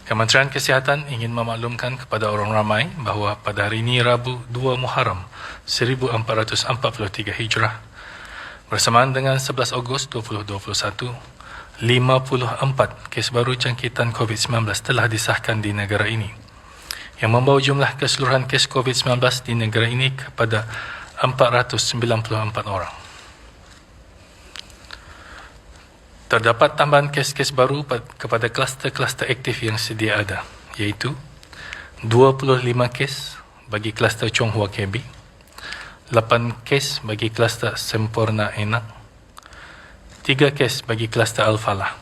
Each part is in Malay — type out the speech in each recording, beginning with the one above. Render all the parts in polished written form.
Kementerian Kesihatan ingin memaklumkan kepada orang ramai bahawa pada hari ini Rabu 2 Muharram 1443 Hijrah bersamaan dengan 11 Ogos 2021, 54 kes baru jangkitan COVID-19 telah disahkan di negara ini, yang membawa jumlah keseluruhan kes COVID-19 di negara ini kepada 494 orang. Terdapat tambahan kes-kes baru kepada kluster-kluster aktif yang sedia ada, iaitu 25 kes bagi kluster Chong Hua KB, 8 kes bagi kluster Sempurna Enak, 3 kes bagi kluster Al-Falah.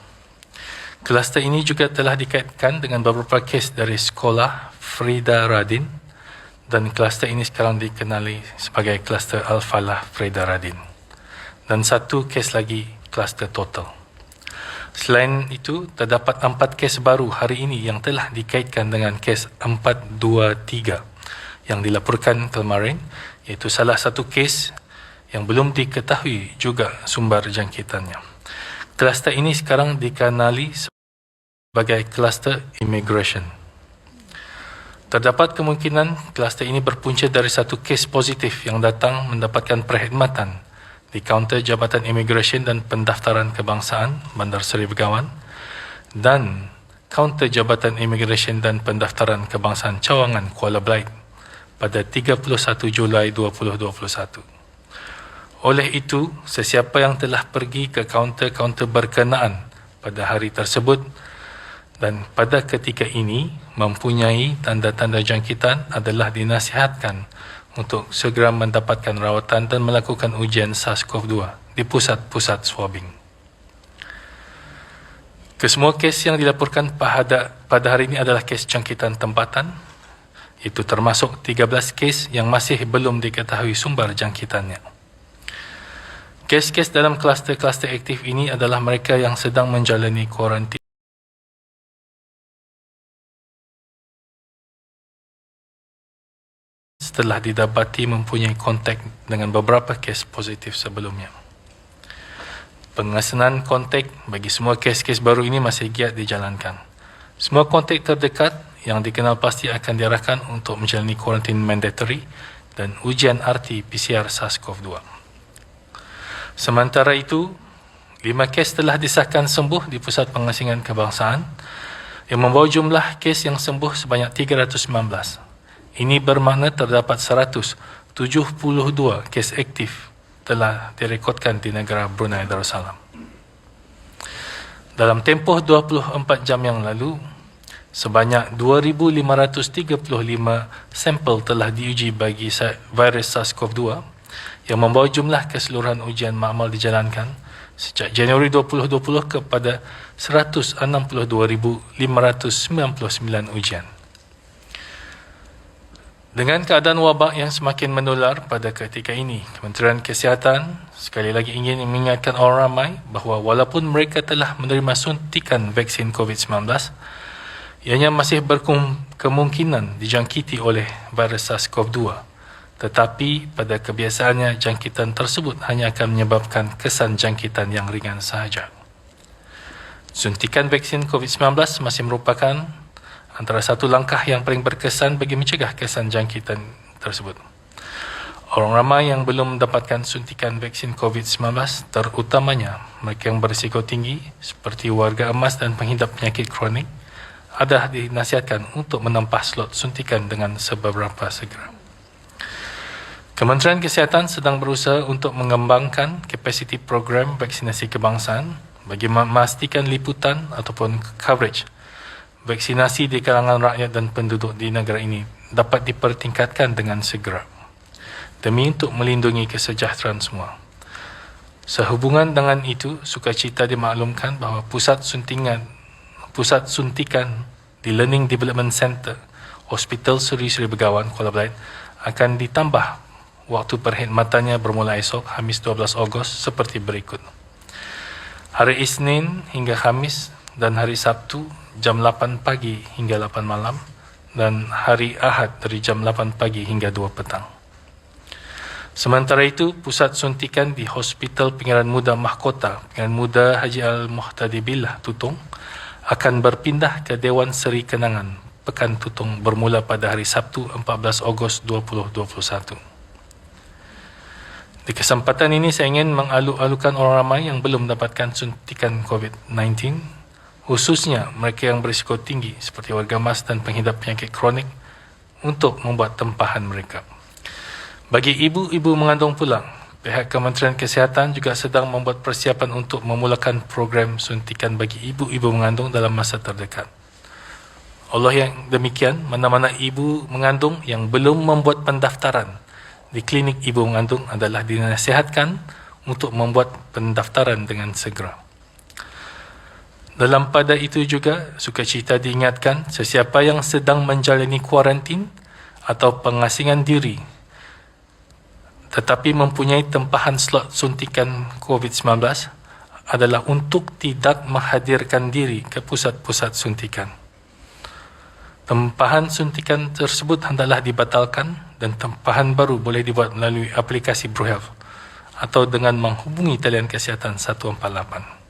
Kluster ini juga telah dikaitkan dengan beberapa kes dari sekolah Frida Radin, dan kluster ini sekarang dikenali sebagai kluster Al-Falah Frida Radin, dan 1 kes lagi kluster total. Selain itu, terdapat 4 kes baru hari ini yang telah dikaitkan dengan kes 423 yang dilaporkan kemarin, iaitu salah satu kes yang belum diketahui juga sumber jangkitannya. Kluster ini sekarang dikenali sebagai kluster immigration. Terdapat kemungkinan kluster ini berpunca dari satu kes positif yang datang mendapatkan perkhidmatan di kaunter Jabatan Imigresen dan Pendaftaran Kebangsaan Bandar Seri Begawan dan kaunter Jabatan Imigresen dan Pendaftaran Kebangsaan Cawangan Kuala Belait pada 31 Julai 2021. Oleh itu, sesiapa yang telah pergi ke kaunter-kaunter berkenaan pada hari tersebut dan pada ketika ini mempunyai tanda-tanda jangkitan adalah dinasihatkan untuk segera mendapatkan rawatan dan melakukan ujian SARS-CoV-2 di pusat-pusat swabbing. Kesemua kes yang dilaporkan pada hari ini adalah kes jangkitan tempatan, itu termasuk 13 kes yang masih belum diketahui sumber jangkitannya. Kes-kes dalam kluster-kluster aktif ini adalah mereka yang sedang menjalani kuarantin setelah didapati mempunyai kontak dengan beberapa kes positif sebelumnya. Pengesanan kontak bagi semua kes-kes baru ini masih giat dijalankan. Semua kontak terdekat yang dikenal pasti akan diarahkan untuk menjalani kuarantin mandatory dan ujian RT-PCR SARS-CoV-2. Sementara itu, 5 kes telah disahkan sembuh di Pusat Pengasingan Kebangsaan yang membawa jumlah kes yang sembuh sebanyak 319. Ini bermakna terdapat 172 kes aktif telah direkodkan di negara Brunei Darussalam. Dalam tempoh 24 jam yang lalu, sebanyak 2,535 sampel telah diuji bagi virus SARS-CoV-2 yang membawa jumlah keseluruhan ujian makmal dijalankan sejak Januari 2020 kepada 162,599 ujian. Dengan keadaan wabak yang semakin menular pada ketika ini, Kementerian Kesihatan sekali lagi ingin mengingatkan orang ramai bahawa walaupun mereka telah menerima suntikan vaksin COVID-19, ianya masih berkemungkinan dijangkiti oleh virus SARS-CoV-2. Tetapi pada kebiasaannya, jangkitan tersebut hanya akan menyebabkan kesan jangkitan yang ringan sahaja. Suntikan vaksin COVID-19 masih merupakan antara satu langkah yang paling berkesan bagi mencegah kesan jangkitan tersebut. Orang ramai yang belum mendapatkan suntikan vaksin COVID-19, terutamanya mereka yang berisiko tinggi seperti warga emas dan pengidap penyakit kronik, ada dinasihatkan untuk menempah slot suntikan dengan seberapa segera. Kementerian Kesihatan sedang berusaha untuk mengembangkan kapasiti program vaksinasi kebangsaan bagi memastikan liputan ataupun coverage vaksinasi di kalangan rakyat dan penduduk di negara ini dapat dipertingkatkan dengan segera demi untuk melindungi kesejahteraan semua. Sehubungan dengan itu, sukacita dimaklumkan bahawa pusat suntikan di Learning Development Centre Hospital Seri Begawan Kuala Belait akan ditambah waktu perkhidmatannya bermula esok Khamis 12 Ogos seperti berikut. Hari Isnin hingga Khamis dan hari Sabtu jam 8 pagi hingga 8 malam dan hari Ahad dari jam 8 pagi hingga 2 petang. Sementara itu, pusat suntikan di Hospital Pengiran Muda Mahkota Pengiran Muda Haji Al-Muhtadi Billah Tutong akan berpindah ke Dewan Seri Kenangan Pekan Tutong bermula pada hari Sabtu 14 Ogos 2021. Di kesempatan ini saya ingin mengalu-alukan orang ramai yang belum mendapatkan suntikan COVID-19, khususnya mereka yang berisiko tinggi seperti warga emas dan pengidap penyakit kronik, untuk membuat tempahan mereka. Bagi ibu-ibu mengandung pula, pihak Kementerian Kesihatan juga sedang membuat persiapan untuk memulakan program suntikan bagi ibu-ibu mengandung dalam masa terdekat. Allah yang demikian, mana-mana ibu mengandung yang belum membuat pendaftaran di klinik ibu mengandung adalah dinasihatkan untuk membuat pendaftaran dengan segera. Dalam pada itu juga, sukacita diingatkan sesiapa yang sedang menjalani kuarantin atau pengasingan diri tetapi mempunyai tempahan slot suntikan COVID-19 adalah untuk tidak menghadirkan diri ke pusat-pusat suntikan. Tempahan suntikan tersebut hendaklah dibatalkan dan tempahan baru boleh dibuat melalui aplikasi BruHealth atau dengan menghubungi talian kesihatan 148.